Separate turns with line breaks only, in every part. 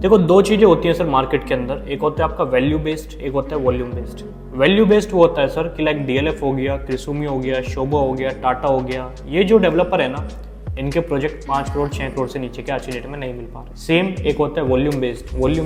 देखो दो चीजें होती हैं सर मार्केट के अंदर, एक होता है आपका वैल्यू बेस्ड, एक होता है वॉल्यूम बेस्ड। वैल्यू बेस्ड वो होता है सर कि लाइक डीएलएफ हो गया, क्रिसुमी हो गया, शोभा हो गया, टाटा हो गया, ये जो डेवलपर है ना, इनके प्रोजेक्ट 5 करोड़ 6 करोड़ से नीचे के आज की डेट में नहीं मिल पा रहे। सेम एक होता है वॉल्यूम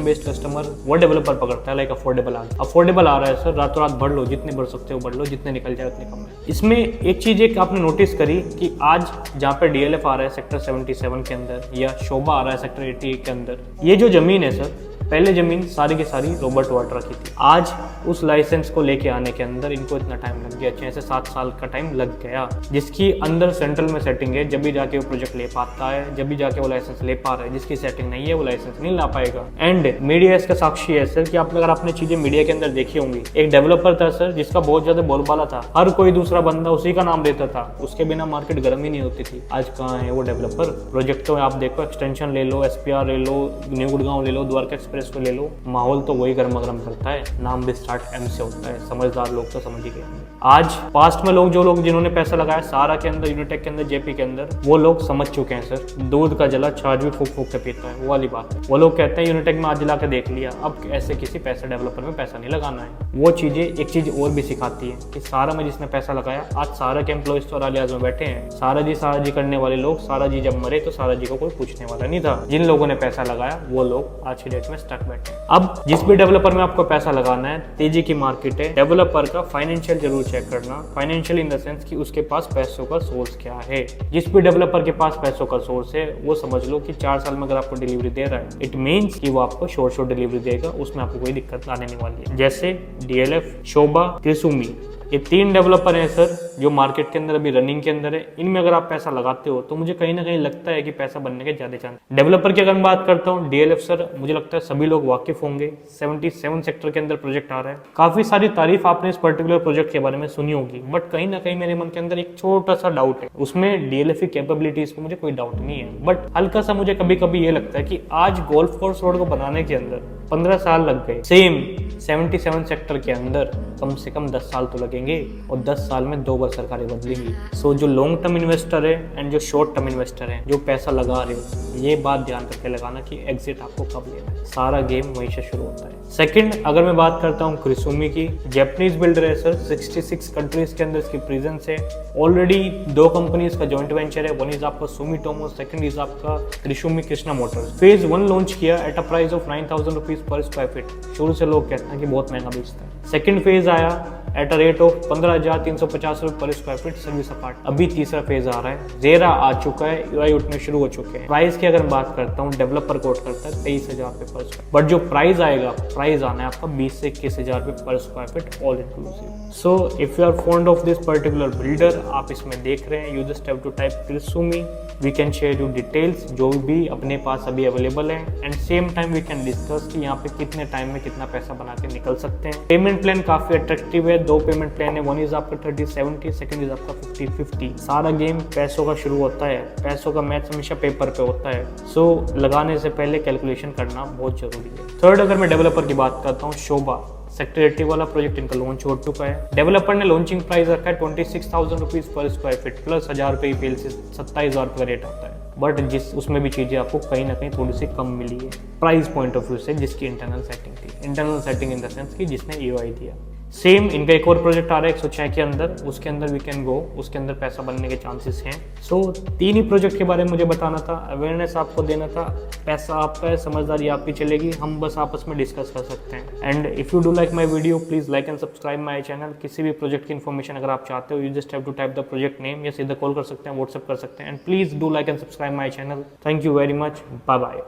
बेस्ड कस्टमर वो डेवलपर पकड़ता है, लाइक अफोर्डेबल आ रहा है सर, रातों रात बढ़ लो, जितने बढ़ सकते हो बढ़ लो, जितने निकल जाए उतने कम है। इसमें एक चीज एक आपने नोटिस करी कि आज जहाँ पे डीएलएफ आ रहा है सेक्टर 77 के अंदर या शोभा आ रहा है सेक्टर 88 के अंदर, ये जो जमीन है सर, पहले जमीन सारी की सारी रॉबर्ट वाड्रा की थी। आज उस लाइसेंस को लेके आने के अंदर इनको इतना टाइम लग गया, 6 से 7 साल का टाइम लग गया, जिसकी अंदर सेंट्रल में सेटिंग है, जब भी जाके वो प्रोजेक्ट ले पाता है, जब भी जाके वो लाइसेंस ले पा रहा है। जिसकी सेटिंग नहीं है वो लाइसेंस नहीं ला पाएगा। एंड मीडिया इसका साक्षी है सर कि आप अगर आपने चीजें मीडिया के अंदर देखी होंगी, एक डेवलपर था सर जिसका बहुत ज्यादा बोलबाला था, हर कोई दूसरा बंदा उसी का नाम लेता था, उसके बिना मार्केट गर्म ही नहीं होती थी। आज कहाँ है वो डेवलपर? प्रोजेक्टों आप देखो, एक्सटेंशन ले लो, एसपीआर ले लो, न्यू गुड़गांव ले लो, द्वारका एक्सप्रेस को ले लो, माहौल तो वही गर्मा गर्म करता है, नाम भी स्टार्ट एम से होता है। समझदार लोग तो समझ ही गए। आज पास्ट में लोग जिन्होंने पैसा लगाया सारा के अंदर, यूनिटेक के अंदर, जेपी के अंदर, वो लोग समझ चुके हैं सर, दूध का जला छाछ भी फूक फूक के पीता है, वो वाली बात है। वो लोग कहते हैं यूनिटेक में आज जला के देख लिया, अब ऐसे किसी पैसा डेवलपर में पैसा नहीं लगाना है। वो चीजें एक चीज और भी सिखाती है कि सारा में जिसने पैसा लगाया, आज सारा के एम्प्लॉइज तो रालियाज में बैठे हैं। सारा जी करने वाले लोग, सारा जी जब मरे तो सारा जी को कोई पूछने वाला नहीं था। जिन लोगों ने पैसा लगाया वो लोग आज की डेट में स्टक बैठे। अब जिस भी डेवलपर में आपको पैसा लगाना है, तेजी की मार्केट है, डेवलपर का फाइनेंशियल जरूर चेक करना। फाइनेंशियल इन द सेंस कि उसके पास पैसों का सोर्स क्या है। जिस भी डेवलपर के पास पैसों का सोर्स है वो समझ लो कि 4 साल में अगर आपको डिलीवरी दे रहा है, इट मीन्स कि वो आपको शोर डिलीवरी देगा, उसमें आपको कोई दिक्कत आने नहीं वाली है। जैसे डीएलएफ, शोभा, क्रिसुमी, ये 3 डेवलपर हैं सर जो मार्केट के अंदर अभी रनिंग के अंदर है। इनमें अगर आप पैसा लगाते हो तो मुझे कहीं ना कहीं लगता है कि पैसा बनने के ज्यादा चांस। डेवलपर की अगर मैं बात करता हूँ, डीएलएफ सर मुझे लगता है सभी लोग वाकिफ होंगे, 77 सेक्टर के अंदर प्रोजेक्ट आ रहा है। काफी सारी तारीफ आपने इस पर्टिकुलर प्रोजेक्ट के बारे में सुनी होगी, बट कहीं ना कहीं मेरे मन के अंदर एक छोटा सा डाउट है। उसमें डीएलएफ की कैपेबिलिटीज पे मुझे कोई डाउट नहीं है, बट हल्का सा मुझे कभी कभी ये लगता है कि आज गोल्फ कोर्स रोड को बनाने के अंदर 15 साल लग गए, सेम 77 सेक्टर के अंदर कम से कम 10 साल तो लगेंगे, और 10 साल में 2 बार सरकारें बदलेंगी। सो जो लॉन्ग टर्म इन्वेस्टर है एंड जो शॉर्ट टर्म इन्वेस्टर है, जो पैसा लगा रहे हो, ये बात ध्यान करके लगाना कि एग्जिट आपको कब लेना है। सारा गेम वहीं से शुरू होता है। सेकंड, अगर मैं बात करता हूँ क्रिसुमी की, जैपनीज बिल्डर है सर, 66 कंट्रीज के अंदर इसकी प्रेजेंस है। ऑलरेडी 2 कंपनीज का जॉइंट वेंचर है, वन इज आपका सुमिटोमो, सेकंड इज आपका Krisumi Krishna Motors. Phase 1 launch किया at a price of 9,000 rupees per square feet. शुरू से लोग कहते हैं कि बहुत महंगा बेचता है। सेकंड फेज आया एट अ रेट ऑफ 15,350 रुपये पर स्क्वायर फीट सर्विस अपार्ट। अभी तीसरा फेज आ रहा है, जेरा आ चुका है, यूआई उठने शुरू हो चुके हैं। प्राइस की अगर बात करता हूँ, डेवलपर कोट करता है 23,000 रुपये पर स्क्वायर, बट जो प्राइस आएगा, प्राइस आना है आपका 20 से 21,000 रुपये पर square feet all inclusive. So if you are fond of this particular builder, आप इसमें देख रहे हैं, you just have to type Krisumi, we can share you details जो भी अपने पास अभी अवेलेबल है, and same time we can discuss कि यहाँ पे कितने टाइम में कितना पैसा बना के निकल सकते हैं। पेमेंट प्लान काफी अट्रैक्टिव है, 2 पेमेंट प्लान है, वन इज आपका 30-70, सेकंड इज आपका 50-50। सारा गेम पैसों का शुरू होता है, पैसों का मैच हमेशा पेपर पे होता है। सो लगाने से पहले कैलकुलेशन करना बहुत जरूरी है। थर्ड, अगर मैं डेवलपर की बात करता हूँ, शोभा सेक्टर 80 वाला प्रोजेक्ट इनका लॉन्च हो चुका है। डेवलपर ने लॉन्चिंग प्राइस रखा है 26,000 rupees per square feet plus 1,000 रुपये पीएलसी, 27,000 रुपये का रेट आता है। बट जिस उसमें भी चीजें आपको कहीं ना कहीं थोड़ी सी कम मिली है प्राइस पॉइंट ऑफ व्यू से, जिसकी इंटरनल सेटिंग थी। Internal setting in the sense कि जिसने ईओआई दिया। सेम इनका एक और प्रोजेक्ट आ रहा है 106 के अंदर, उसके अंदर वी कैन गो, उसके अंदर पैसा बनने के चांसेस हैं। सो 3 ही प्रोजेक्ट के बारे में मुझे बताना था, अवेयरनेस आपको देना था, पैसा आपका है, समझदारी आपकी चलेगी, हम बस आपस में डिस्कस कर सकते हैं। And if you do like my video, please like and subscribe my channel. किसी भी प्रोजेक्ट की इन्फॉर्मेशन अगर आप चाहते हो, you just have to type the project name, या सीधा कॉल कर सकते हैं, व्हाट्सएप कर सकते हैं, and please do like and subscribe my channel. Thank you very much, bye bye.